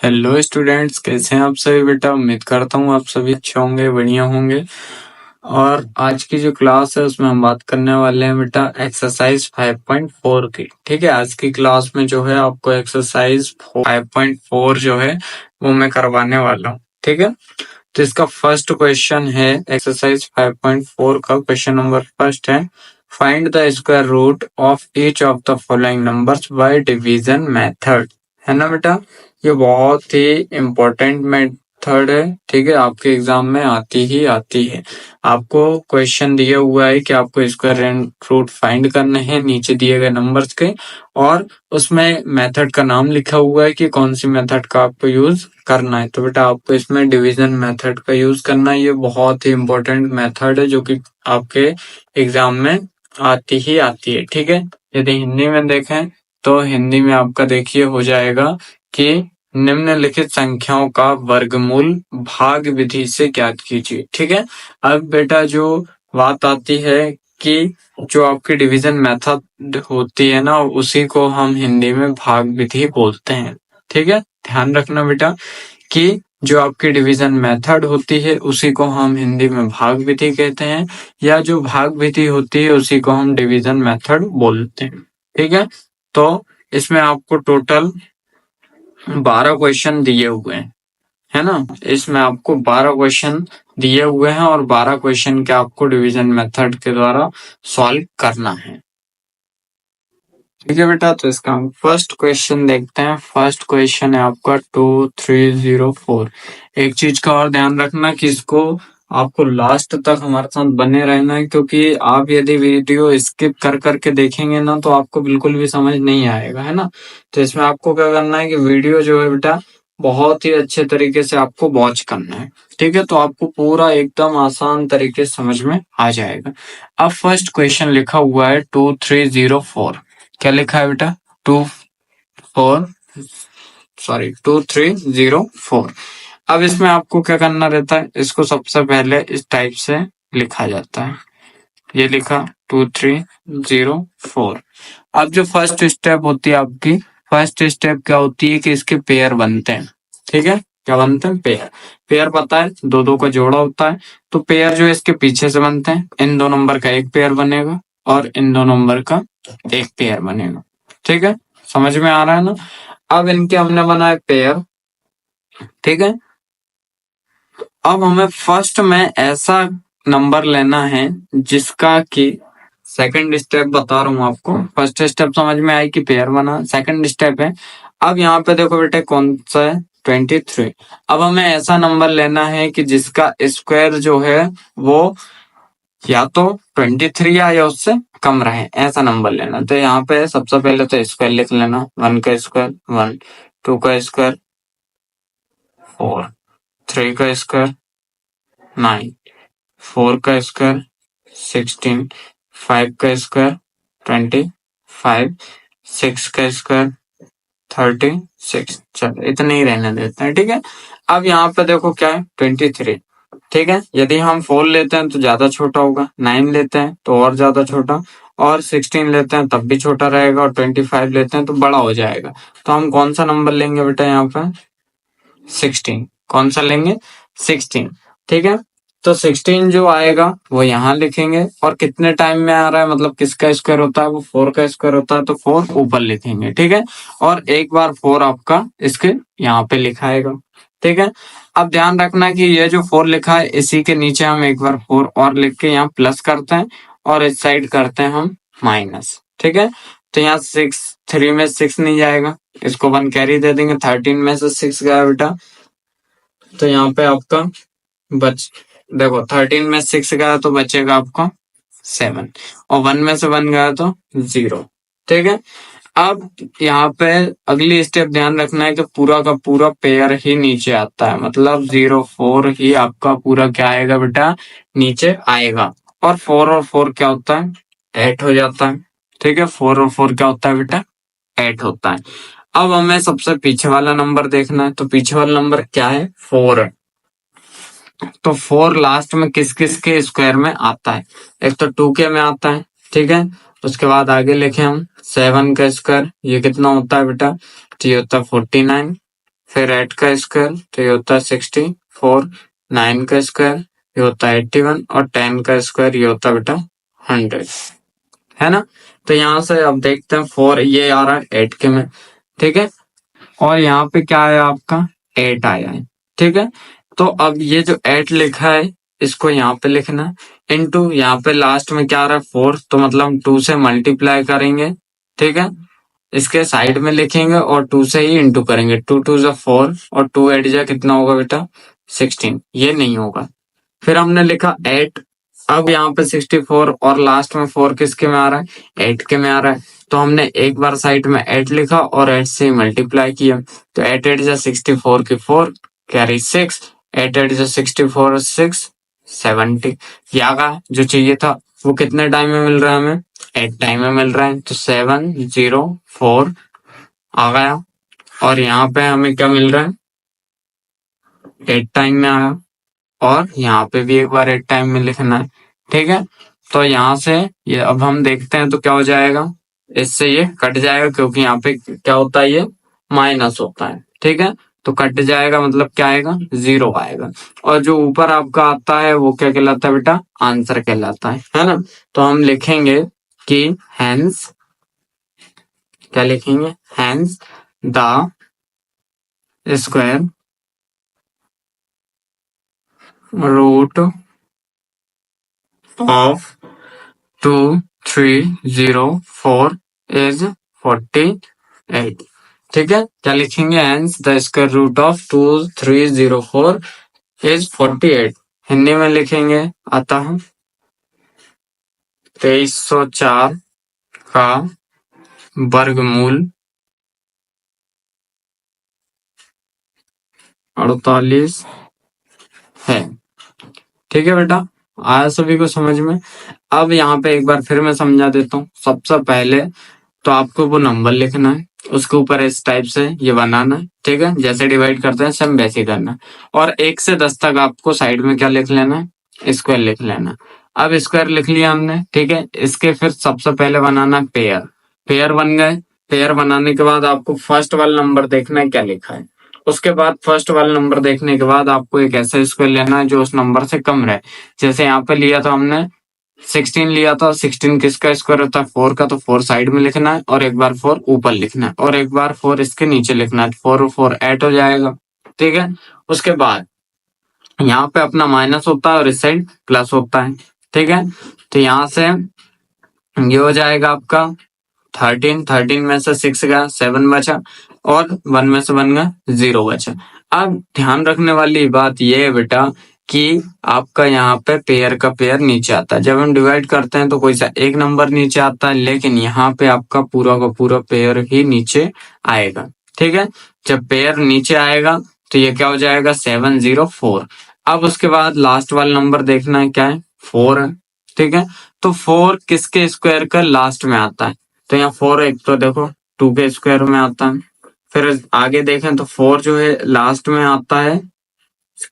Hello students, कैसे हैं आप सभी बेटा। उम्मीद करता हूँ आप सभी अच्छे होंगे, बढ़िया होंगे। और आज की जो क्लास है उसमें हम बात करने वाले हैं बेटा एक्सरसाइज 5.4 की। ठीक है, आज की क्लास में जो है आपको एक्सरसाइज 5.4 जो है वो मैं करवाने वाला हूँ। ठीक है, तो इसका फर्स्ट क्वेश्चन है एक्सरसाइज 5.4 का। क्वेश्चन नंबर फर्स्ट है, find the square root of each of the following numbers by division method. है ना बेटा, ये बहुत ही इम्पोर्टेंट मेथड है। ठीक है, आपके एग्जाम में आती ही आती है। आपको क्वेश्चन दिया हुआ है कि आपको स्क्वायर रूट फाइंड करने हैं नीचे दिए गए नंबर्स के, और उसमें मेथड का नाम लिखा हुआ है कि कौन सी मेथड का आपको यूज करना है। तो बेटा आपको इसमें डिवीजन मेथड का यूज करना है। ये बहुत ही इम्पोर्टेंट मेथड है जो कि आपके एग्जाम में आती ही आती है। ठीक है, यदि हिंदी में देखें तो हिंदी में आपका देखिए हो जाएगा कि निम्नलिखित संख्याओं का वर्गमूल भाग विधि से ज्ञात कीजिए। ठीक है, अब बेटा जो बात आती है कि जो आपकी डिवीजन मेथड होती है ना, उसी को हम हिंदी में भाग विधि बोलते हैं। ठीक है, ध्यान रखना बेटा कि जो आपकी डिवीजन मेथड होती है उसी को हम हिंदी में भाग विधि कहते हैं, या जो भाग विधि होती है उसी को हम डिवीजन मेथड बोलते हैं। ठीक है, तो इसमें आपको टोटल 12 क्वेश्चन दिए हुए हैं, है ना। इसमें आपको 12 क्वेश्चन दिए हुए हैं और 12 क्वेश्चन के आपको डिवीजन मेथड के द्वारा सॉल्व करना है। ठीक है बेटा, तो इसका हम फर्स्ट क्वेश्चन देखते हैं। फर्स्ट क्वेश्चन है आपका 2304। एक चीज का और ध्यान रखना कि इसको आपको लास्ट तक हमारे साथ बने रहना है, क्योंकि आप यदि वीडियो स्किप कर करके देखेंगे ना तो आपको बिल्कुल भी समझ नहीं आएगा, है ना। तो इसमें आपको क्या करना है कि वीडियो जो है बेटा बहुत ही अच्छे तरीके से आपको वॉच करना है। ठीक है, तो आपको पूरा एकदम आसान तरीके से समझ में आ जाएगा। अब फर्स्ट क्वेश्चन लिखा हुआ है 2304। क्या लिखा है बेटा? 2304। अब इसमें आपको क्या करना रहता है, इसको सबसे पहले इस टाइप से लिखा जाता है। ये लिखा 2304। अब जो फर्स्ट स्टेप होती है आपकी, फर्स्ट स्टेप क्या होती है कि इसके पेयर बनते हैं। ठीक है, क्या बनते हैं? पेयर। पेयर पता है, दो दो का जोड़ा होता है। तो पेयर जो इसके पीछे से बनते हैं, इन दो नंबर का एक पेयर बनेगा और इन दो नंबर का एक पेयर बनेगा। ठीक है, समझ में आ रहा है ना। अब इनके हमने बनाए पेयर। ठीक है, अब हमें फर्स्ट में ऐसा नंबर लेना है जिसका कि सेकंड स्टेप बता रहा हूँ आपको। फर्स्ट स्टेप समझ में आई कि पेयर बना, सेकंड स्टेप है। अब यहाँ पे देखो बेटे कौन सा है, 23। अब हमें ऐसा नंबर लेना है कि जिसका स्क्वायर जो है वो या तो 23 या उससे कम रहे, ऐसा नंबर लेना। तो यहाँ पे सबसे पहले तो स्क्वायर लिख लेना। 1 का स्क्वायर 1, 2 का स्क्वायर 4, 3 का स्क्वायर 9, 4 का स्क्वायर 16, 5 का स्क्वायर 25, 6 का स्क्वायर 36। चलो इतने ही रहने देते हैं। ठीक है, अब यहाँ पे देखो क्या है, 23। ठीक है, यदि हम 4 लेते हैं तो ज्यादा छोटा होगा, 9 लेते हैं तो और ज्यादा छोटा, और 16 लेते हैं तब भी छोटा रहेगा, और 25 लेते हैं तो बड़ा हो जाएगा। तो हम कौन सा नंबर लेंगे बेटा यहाँ पे? 16। कौन सा लेंगे? 16। ठीक है, तो 16 जो आएगा वो यहाँ लिखेंगे, और कितने टाइम में आ रहा है मतलब किसका स्क्वायर होता है, वो 4 का स्क्वायर होता है, तो 4 ऊपर लिखेंगे। ठीक है, और एक बार 4 आपका इसके यहाँ पे लिखाएगा। ठीक है, अब ध्यान रखना कि ये जो 4 लिखा है इसी के नीचे हम एक बार 4 और लिख के यहाँ प्लस करते हैं, और इस साइड करते हैं हम माइनस। ठीक है, तो यहाँ 3 में 6 नहीं जाएगा, इसको 1 कैरी दे देंगे। 13 में से 6 गया बेटा, तो यहाँ पे आपका देखो 13 में 6 गया तो बचेगा आपका 7, और 1 में से 1 गया तो 0। ठीक है, अब यहाँ पे अगली स्टेप ध्यान रखना है कि पूरा का पूरा पेयर ही नीचे आता है, मतलब 04 ही आपका पूरा क्या आएगा बेटा, नीचे आएगा। और 4 और 4 क्या होता है, 8 हो जाता है। ठीक है, 4 और 4 क्या होता है बेटा, 8 होता है। अब हमें सबसे पीछे वाला नंबर देखना है, तो पीछे वाला नंबर क्या है, 4 है। तो 4 लास्ट में किस किस के स्क्वायर में आता है, एक तो 2 के में आता है। ठीक है, उसके बाद आगे लिखे हम 7 का स्क्वायर, ये कितना होता है बेटा, तो ये होता है 49। फिर 8 का स्क्वायर तो ये होता है 64, 9 का स्क्वायर ये होता है 81 और 10 का स्क्वायर ये होता है बेटा 100, है ना। तो यहाँ से अब देखते हैं 4 ये आ रहा है 8 के में, ठीक है, और यहाँ पे क्या है आपका 8 आया है, ठीक है। तो अब ये जो 8 लिखा है इसको यहाँ पे लिखना है इनटू यहाँ पे लास्ट में क्या आ रहा है 4, तो मतलब 2 से मल्टीप्लाई करेंगे, ठीक है, इसके साइड में लिखेंगे और 2 से ही इंटू करेंगे, 2 2 जा 4 और 2 8 जा कितना होगा बेटा 16, ये नहीं होगा। फिर हमने लिखा 8, अब यहाँ पे 64 और लास्ट में 4 किसके में आ रहा है 8 के में आ रहा है, तो हमने एक बार साइड में 8 लिखा और 8 से मल्टीप्लाई किया, तो 8 8 जा 64 की 4 कैरी 6, 8 8 जा 64 6 70, ये आगा जो चाहिए था वो कितने टाइम में मिल रहा है हमें 8 टाइम में मिल रहा है, तो 704 आ गया, और यहाँ पे हमें क्या मिल रहा है 8 टाइम में आया, और यहाँ पे भी एक बार 8 टाइम में लिखना है, ठीक है। तो यहाँ से ये अब हम देखते हैं तो क्या हो जाएगा, इससे ये कट जाएगा क्योंकि यहाँ पे क्या होता है ये माइनस होता है, ठीक है, तो कट जाएगा मतलब क्या आएगा 0 आएगा, और जो ऊपर आपका आता है वो क्या कहलाता है बेटा आंसर कहलाता है ना। तो हम लिखेंगे कि हेंस, क्या लिखेंगे hence the square root of 2304 is 48, ठीक है, क्या लिखेंगे hence the square root of 2304 is 48, Hindi में लिखेंगे अतः 2304 का वर्गमूल 48 है, ठीक है बेटा, आया सभी को समझ में। अब यहाँ पे एक बार फिर मैं समझा देता हूँ। सबसे पहले तो आपको वो नंबर लिखना है, उसके ऊपर इस टाइप से ये बनाना है, ठीक है, जैसे डिवाइड करते हैं सेम वैसे ही करना है, और 1 से 10 तक आपको साइड में क्या लिख लेना है स्क्वायर लिख लेना है। अब स्क्वायर लिख लिया हमने, ठीक है, इसके फिर सबसे पहले बनाना है पेयर, पेयर बन गए, पेयर बनाने के बाद आपको फर्स्ट वाला नंबर देखना है क्या लिखा है, उसके बाद फर्स्ट वाला नंबर देखने के बाद आपको एक ऐसा स्क्वायर लेना है जो उस नंबर से कम रहे, जैसे यहाँ पे लिया था हमने 16 लिया था, 16 किसका स्क्वायर होता है 4 का, तो 4 साइड में लिखना है और एक बार 4 ऊपर लिखना है और एक बार 4 इसके नीचे लिखना है, 4 और 4 8 हो जाएगा, ठीक है। उसके बाद यहाँ पे अपना माइनस होता है और इस साइड प्लस होता है, ठीक है, तो यहाँ से ये हो जाएगा आपका 13, 13 में से 6 गया 7 बचा और 1 में से 1 गया 0 बचा। अब ध्यान रखने वाली बात ये है बेटा कि आपका यहाँ पे पेयर का पेयर नीचे आता है, जब हम डिवाइड करते हैं तो कोई सा एक नंबर नीचे आता है, लेकिन यहाँ पे आपका पूरा का पूरा पेयर ही नीचे आएगा, ठीक है। जब पेयर नीचे आएगा तो ये क्या हो जाएगा 704। अब उसके बाद लास्ट वाला नंबर देखना है क्या है 4 है, ठीक है, तो 4 किसके स्क्वायर का लास्ट में आता है, तो यहाँ 4 एक तो देखो 2 के स्क्वायर में आता है, फिर आगे देखें तो 4 जो है लास्ट में आता है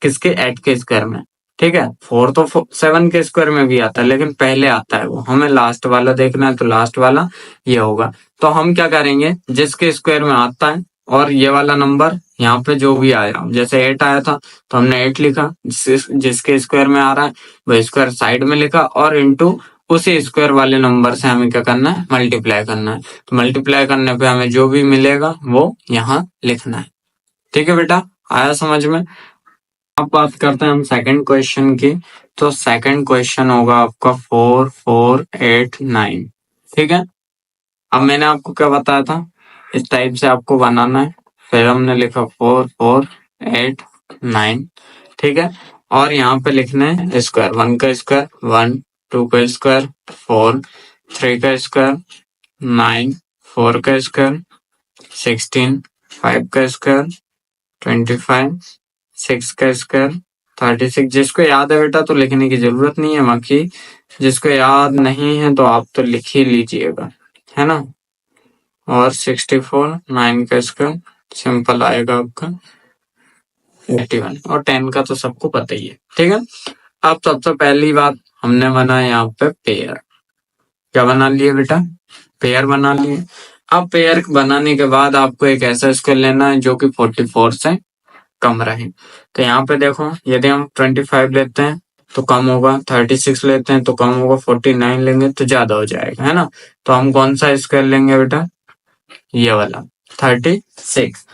किसके 8 के स्क्वायर में, ठीक है, 4 तो 7 के स्क्वायर में भी आता है लेकिन पहले आता है वो, हमें लास्ट वाला देखना है तो लास्ट वाला ये होगा। तो हम क्या करेंगे जिसके स्क्वायर में आता है और ये वाला नंबर यहाँ पे जो भी आया, जैसे 8 आया था तो हमने 8 लिखा, जिसके स्क्वायर में आ रहा है वो स्क्वायर साइड में लिखा और इंटू उसी स्क्वायर वाले नंबर से हमें क्या करना है मल्टीप्लाई करना है, तो मल्टीप्लाई करने पे हमें जो भी मिलेगा वो यहाँ लिखना है, ठीक है बेटा, आया समझ में। अब बात करते हैं हम सेकंड क्वेश्चन की, तो सेकंड क्वेश्चन होगा आपका 4 4 8 9, ठीक है। अब मैंने आपको क्या बताया था इस टाइप से आपको बनाना है, फिर हमने लिखा 4 4 8 9, ठीक है, और यहाँ पे लिखना है स्क्वायर, 1 का स्क्वायर 1, 2 का स्क्वायर 4, 3 का स्क्वायर 9, 4 का स्क्वायर 16, 5 का स्क्वायर 25, 6 का स्क्वायर 36। जिसको याद है बेटा तो लिखने की जरूरत नहीं है, बाकी जिसको याद नहीं है तो आप तो लिख ही लीजिएगा, है ना। और 64, 9 का स्क्वायर सिंपल आएगा आपका 81, और 10 का तो सबको पता ही है, ठीक है। अब सबसे पहली बात हमने बनाया यहाँ पे पेयर, क्या बना लिए बेटा पेयर बना लिए। अब पेयर बनाने के बाद आपको एक ऐसा स्क्वायर लेना है जो कि 44 से कम रहे। तो यहाँ पे देखो, यदि हम 25 लेते हैं तो कम होगा, 36 लेते हैं तो कम होगा, 49 लेंगे तो ज्यादा हो जाएगा, है ना। तो हम कौन सा स्क्वायर लेंगे बेटा, ये वाला 36।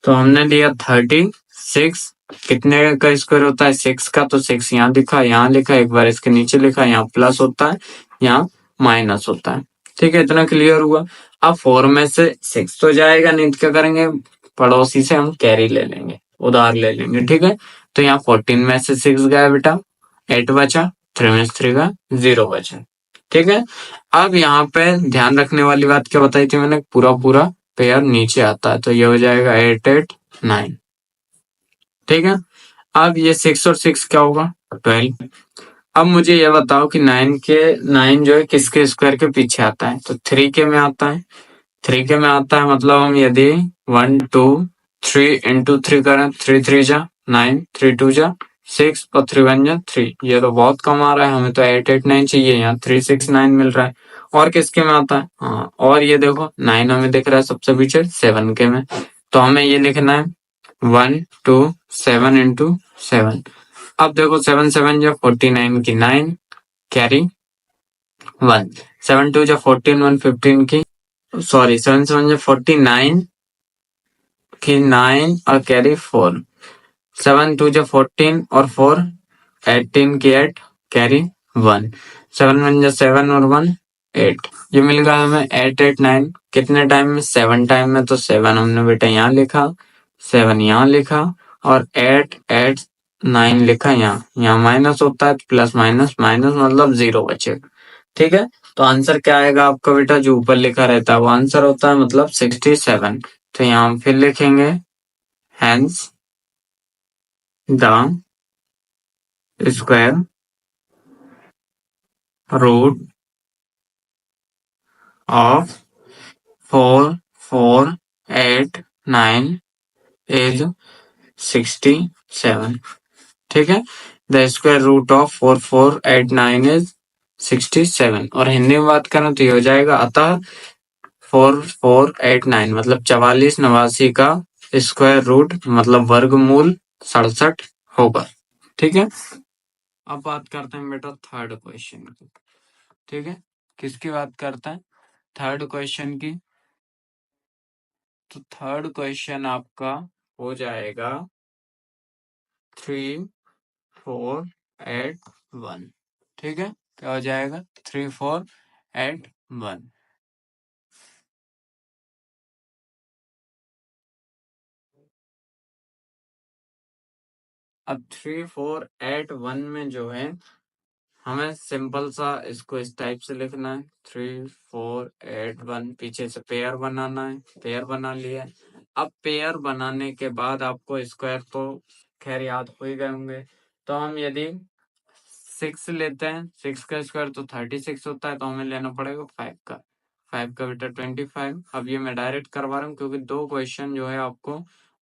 तो हमने लिया 36, कितने का स्क्वायर होता है, 6 का। तो 6 यहाँ लिखा, यहाँ लिखा, एक बार इसके नीचे लिखा, यहाँ प्लस होता है, यहाँ माइनस होता है। ठीक है, इतना क्लियर हुआ। अब 4 में से 6 तो जाएगा नहीं, तो क्या करेंगे, पड़ोसी से हम कैरी ले लेंगे, उधार ले लेंगे। ठीक है, तो यहाँ 14 में से 6 गया बेटा, 8 बचा, 3 में से 3 का 0 बचा। ठीक है, अब यहाँ पे ध्यान रखने वाली बात क्या बताई थी मैंने, पूरा पूरा पेयर नीचे आता है, तो ये हो जाएगा 8 8 9। ठीक है, अब ये 6 और 6 क्या होगा, 12। अब मुझे ये बताओ कि 9 जो है किसके स्क्वायर के पीछे आता है, तो 3 के में आता है। 3 के में आता है, मतलब हम यदि 1 2 3 इंटू 3 करें, 3 3 जा 9, 3 2 जा 6 और 3 1 जा 3। ये तो बहुत कम आ रहा है, हमें तो 8 8 9 चाहिए, यहाँ 3 6 9 मिल रहा है। और किसके में आता है, हाँ, और ये देखो 9 हमें दिख रहा है सबसे पीछे 7 के में। तो हमें ये लिखना है 1 2 7 इंटू 7। अब देखो 7 7 जा 49 की 9 कैरी 1, 7 2 जा 14 1 15 की, सॉरी 7 7 जा 49 की 9 और कैरी 4, 7 2 जा 14 और 4 18 की 8 कैरी 1, 7 1 जा 7 और 1 8। ये मिल गया हमें 8 8 9 कितने टाइम में, 7 टाइम में। तो 7 हमने बेटा यहाँ लिखा, 7 यहाँ लिखा, और 8 8 9 लिखा यहाँ। यहाँ माइनस होता है, प्लस माइनस माइनस मतलब 0 बचेगा। ठीक है, तो आंसर क्या आएगा आपका बेटा, जो ऊपर लिखा रहता है वो आंसर होता है, मतलब 67। तो यहाँ हम फिर लिखेंगे, hence the square root of 4 4 8 9 is 67। ठीक है, the square root of 4 4 8 9 is 67। और हिंदी में बात करें तो ये हो जाएगा, अतः 4 4 8 9 मतलब 44 89 का स्क्वायर रूट मतलब वर्गमूल 67 होगा। ठीक है, अब बात करते हैं बेटा थर्ड क्वेश्चन की। ठीक है, किसकी बात करते हैं, थर्ड क्वेश्चन की। तो थर्ड क्वेश्चन आपका हो जाएगा 3 4 8 1। ठीक है, क्या हो जाएगा, 3 4 8 1। अब 3 4 8 1 में जो है, हमें सिंपल सा इसको इस टाइप से लिखना है, 3 4 8 1, पीछे से पेयर बनाना है, पेयर बना लिया है। अब पेयर बनाने के बाद आपको स्क्वायर तो खैर याद हो ही गए होंगे। तो हम यदि 6 लेते हैं, 6 का स्क्वायर तो 36 होता है, तो हमें लेना पड़ेगा 5 का, 5 का बेटा 25। अब ये मैं डायरेक्ट करवा रहा हूँ क्योंकि दो क्वेश्चन जो है आपको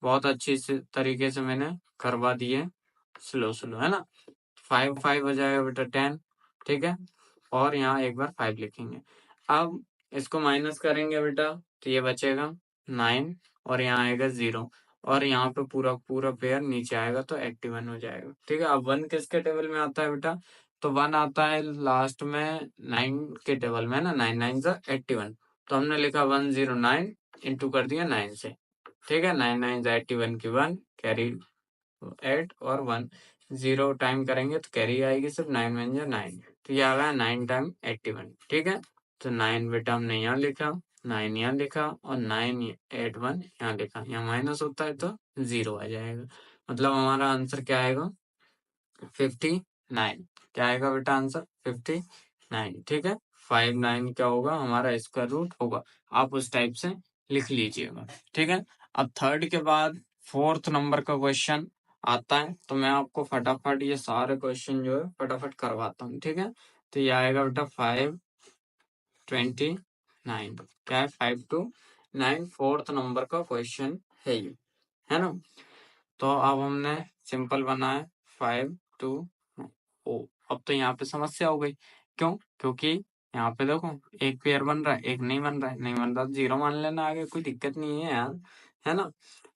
बहुत अच्छी तरीके से मैंने करवा दिए, स्लो स्लो, है ना। 5 5 हो जाएगा बेटा 10। ठीक है, और यहाँ एक बार 5 लिखेंगे। अब इसको माइनस करेंगे बेटा, तो ये बचेगा 9, और यहाँ आएगा 0, और यहाँ पे पूरा पूरा पेयर नीचे आएगा तो 81 हो जाएगा। ठीक है, अब 1 किसके टेबल में आता है बेटा, तो 1 आता है लास्ट में 9 के टेबल में, ना 9 9 जा 81। तो हमने लिखा 109 इंटू कर दिया 9 से। ठीक है, 9 9 जा 81 की 1 कैरी 8 और 1 0 टाइम करेंगे तो कैरी आएगी सिर्फ 9 1 जा 9। तो ये आ गया 9 टाइम 81। ठीक है, तो 9 बेटा हमने यहाँ लिखा, 9 यहाँ लिखा, और 9 8 1 यहाँ लिखा। यहाँ माइनस होता है तो 0 आ जाएगा, मतलब हमारा आंसर क्या आएगा, 59। क्या आएगा बेटा आंसर, 59। ठीक है, 59 क्या होगा, हमारा स्क्वायर रूट होगा। आप उस टाइप से लिख लीजिएगा। ठीक है, अब थर्ड के बाद फोर्थ नंबर का क्वेश्चन आता है, तो मैं आपको फटाफट ये सारे क्वेश्चन जो है फटाफट करवाता हूँ। ठीक है, तो ये आएगा बेटा 529। क्या है, 5 टू 9 फोर्थ नंबर का क्वेश्चन है ये, है ना। तो अब हमने सिंपल बनाया 5 2 ओ, अब तो यहाँ पे समस्या हो गई, क्यों, क्योंकि यहाँ पे देखो एक पेयर बन रहा है, एक नहीं बन रहा है, नहीं बन रहा तो जीरो मान लेना, आगे कोई दिक्कत नहीं है यार, है ना।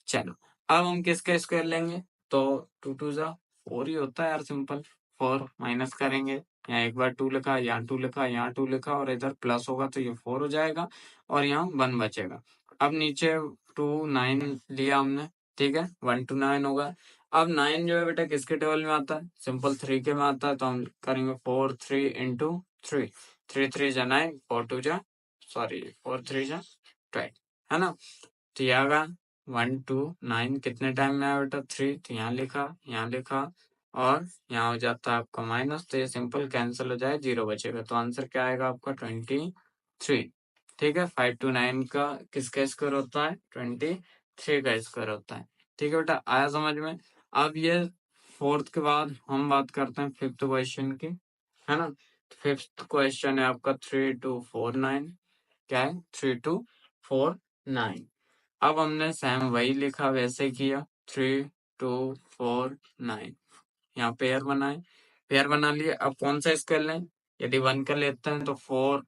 चलो अब हम किसका स्क्वायर लेंगे, तो टू टू जा फोर ही होता है यार, सिंपल। फोर माइनस करेंगे, यहाँ एक बार टू लिखा, यहाँ टू लिखा, यहाँ टू लिखा, और इधर प्लस होगा तो ये फोर हो जाएगा, और यहाँ वन बचेगा। अब नीचे टू नाइन लिया हमने, ठीक है, 1 to 9 होगा। अब 9 जो है बेटा किसके टेबल में आता है, सिंपल 3 के में आता है, तो हम करेंगे 4 3 into 3, 3 3 जा 9, 4 2 जा, सॉरी 4 3 जा 12, है ना। तो ये आगा 1 to 9 कितने टाइम में आया बेटा, 3, तो यहाँ लिखा, यहाँ लिखा, और यहाँ हो जाता है आपका माइनस, तो ये सिंपल कैंसिल हो जाए, जीरो बचेगा, तो आंसर क्या आएगा आपका 23। ठीक है, 5 to 9 का किसका स्क्वायर होता है, 23 का स्क्वायर होता है। ठीक है बेटा, आया समझ में। अब ये फोर्थ के बाद हम बात करते हैं फिफ्थ क्वेश्चन की, है ना। फिफ्थ क्वेश्चन है आपका 3 2 4 9, क्या है 3 2 4 9। अब हमने सेम वही लिखा, वैसे किया, 3 2 4 9, यहाँ पेयर बनाए, पेयर बना लिए। अब कौन सा स्क्वायर लें, यदि 1 का लेते हैं तो 4,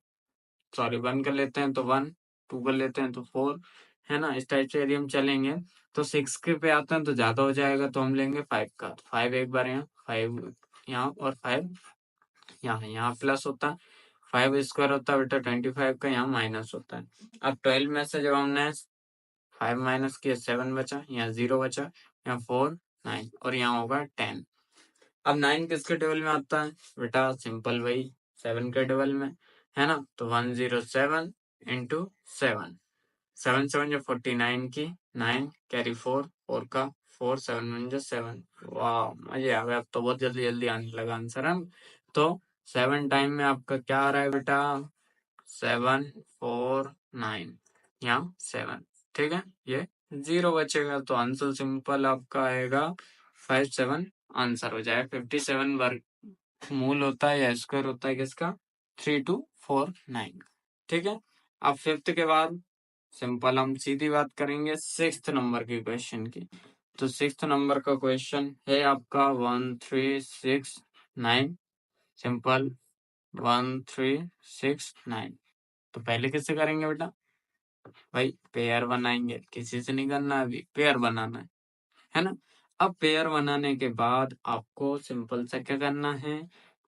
सॉरी 1 का लेते हैं तो 1, 2 का लेते हैं तो 4, है ना। इस टाइप से यदि हम चलेंगे तो 6 के पे आते हैं तो ज्यादा हो जाएगा, तो हम लेंगे 5 का, तो 5 एक बार यहाँ, 5 यहाँ, और 5 यहाँ प्लस होता है, 5 स्क्वायर होता है बेटा 25 का, यहाँ माइनस होता है। अब 12 में से जब हमने 5 माइनस किया 7 बचा, यहाँ 0 बचा, यहाँ 4 9, और यहाँ होगा 10। अब 9 किसके टेबल में आता है बेटा, सिंपल वही 7 के टेबल में, है ना। तो 107 into 7, 7 7 जो 49 की, 9 कैरी 4, 4 का 4, 7 1 जो 7, वाह मजे आ गए, अब तो बहुत जल्दी जल्दी आने लगा आंसर हम। तो 7 टाइम में आपका क्या आ रहा है बेटा, 7 4 9, यहाँ 7, ठीक है, ये 0 बचेगा, तो आंसर सिंपल आपका आएगा 57, आंसर हो जाए 57 वर्ग मूल होता है या स्क्वायर होता है किसका, 3249। ठीक है, अब फिफ्थ के बाद सिंपल हम सीधी बात करेंगे सिक्स्थ नंबर की क्वेश्चन की। तो सिक्स्थ नंबर का क्वेश्चन है आपका 1369, सिंपल 1369। तो पहले किससे करेंगे बेटा, भाई पेयर बनाएंगे, किसी से नहीं करना, अभी पेयर बनाना है ना। अब पेयर बनाने के बाद आपको सिंपल सा क्या करना है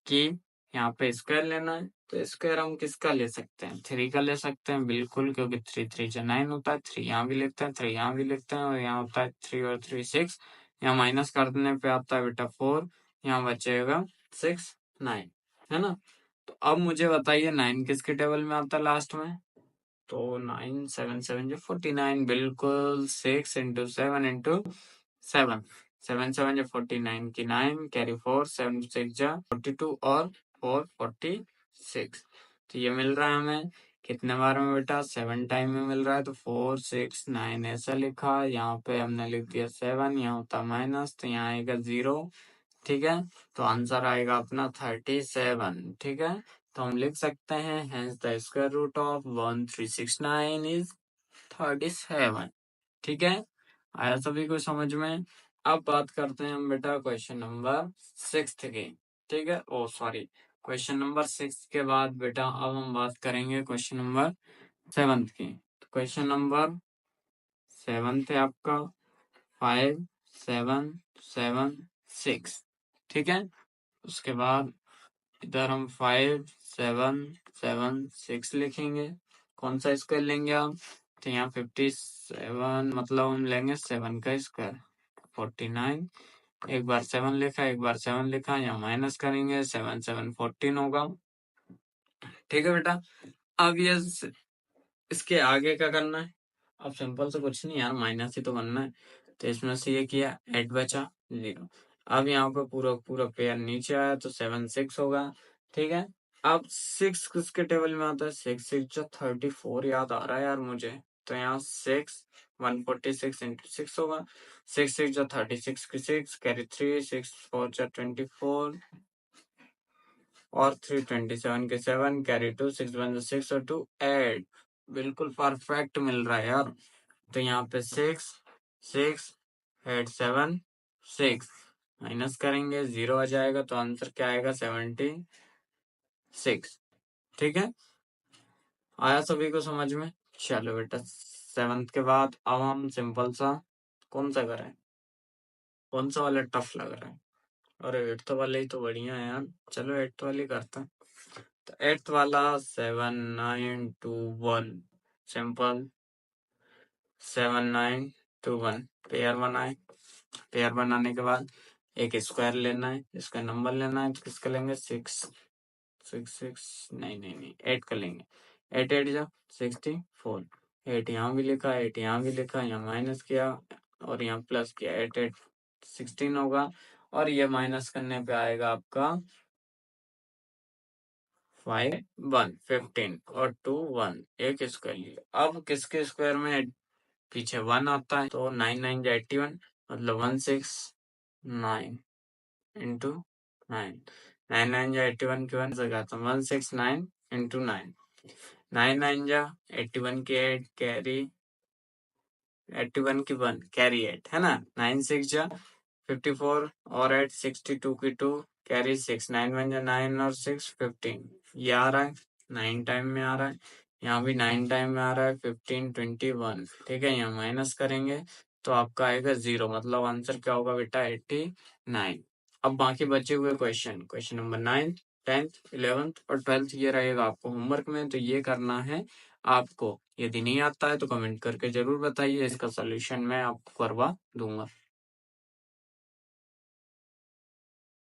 कि यहाँ पे स्क्वायर लेना है, तो स्क्वायर हम किसका ले सकते हैं, 3 का ले सकते हैं बिल्कुल, क्योंकि 3 3 जा 9 होता है, 3 यहाँ भी लिखते हैं, 3 यहाँ भी लिखते हैं, और यहाँ होता है 3 और 3 6, यहाँ माइनस करने पे आता है बेटा 4, यहाँ बचेगा 6 9, है ना। तो अब मुझे बताइए 9 किसके टेबल में आता है लास्ट में, तो 9 7 7 जो 49, बिल्कुल 6 into 7 into 7, 7 7 जो 49 की 9 कैरी 4, 7 6 जा 42, और 4 46, तो ये मिल रहा है हमें कितने बार में बेटा, 7 टाइम में मिल रहा है, तो 4 6 9 ऐसा लिखा, यहाँ पे हमने लिख दिया 7, यहाँ होता माइनस, तो यहाँ आएगा 0, ठीक है। तो आंसर आएगा अपना 37, ठीक है। तो हम लिख सकते हैं hence the square root of 1369 is 37, ठीक है। आया सभी को समझ में। अब बात करते हैं हम बेटा क्वेश्चन नंबर 6 की, ठीक है, ओ सॉरी, क्वेश्चन नंबर 6 के बाद बेटा अब हम बात करेंगे क्वेश्चन नंबर 7 की। क्वेश्चन नंबर 7 है आपका 5 7 7 6, ठीक है। उसके बाद इधर हम 5 7 7 6 लिखेंगे, कौन सा स्क्वायर लेंगे आप, तो यहाँ 57 मतलब हम लेंगे 7 का स्क्वायर, 49, एक बार 7 लिखा, एक बार 7 लिखा, यहाँ माइनस करेंगे, 7 7 14 होगा, ठीक है बेटा। अब ये इसके आगे क्या करना है, अब सिंपल से कुछ नहीं यार, माइनस ही तो करना है, तो इसमें से ये किया 8 बचा 0। अब यहाँ पे पूरा पूरा पेयर नीचे आया, तो 7 6 होगा, ठीक है। अब 6 किसके टेबल में आता है, 6 6 जो 34 याद आ रहा है यार मुझे, तो यहाँ 6 146 into 6 होगा, 6 6 जो 36 की 6 कैरी 3, 6 4 जो 24, और 3 27 के 7 कैरी 2, 6 1 जो 6 और 2 8, बिल्कुल परफेक्ट मिल रहा है यार। तो यहाँ पे 6 6 8 7 6 माइनस करेंगे, 0 आ जाएगा, तो आंसर क्या आएगा 76, ठीक है, आया सभी को समझ में? चलो बेटा, 7th के बाद अब हम सिंपल सा कौन सा करें? कौन सा वाला टफ लग रहा है? अरे 8th वाले ही तो बढ़िया है यार, चलो 8th वाले करते हैं। तो 8th वाला 7 9 2 1, सिंपल 7 9 2 1 पेयर बनाए। पेयर बनाने के बाद एक स्क्वायर लेना है, इसका नंबर लेना है, तो किसका लेंगे? 6 6 6 नहीं नहीं नहीं 8 का लेंगे। 8 8 जा 64। 8 यहाँ भी लिखा, 8 यहाँ भी लिखा, यहाँ माइनस किया और यहाँ प्लस किया। 8 8 16 होगा और ये माइनस करने पे आएगा आपका 5 1 15 और 2 1, एक स्क्वायर लिया। अब किसके स्क्वायर में पीछे 1 आता है, तो 9 9 जा 81, मतलब 169 इंटू 9। 9 9 जा 81 की 1 से आता 169 इंटू 9। 9 9 जा 81 की 8 कैरी 81 की 1 कैरी 8 है ना। 9 6 जा 54 और 8 62 की 2 कैरी 6। 9 1 जा 9 और 6 15, ये आ रहा है 9 टाइम में आ रहा है, यहाँ भी 9 टाइम में आ रहा है 15 21। ठीक है, यहाँ माइनस करेंगे तो आपका आएगा 0, मतलब आंसर क्या होगा बेटा? 89। अब बाकी बचे हुए क्वेश्चन नंबर 9 10th 11th और 12th ये रहेगा आपको होमवर्क में, तो ये करना है आपको। यदि नहीं आता है तो कमेंट करके जरूर बताइए, इसका सोल्यूशन मैं आपको करवा दूंगा।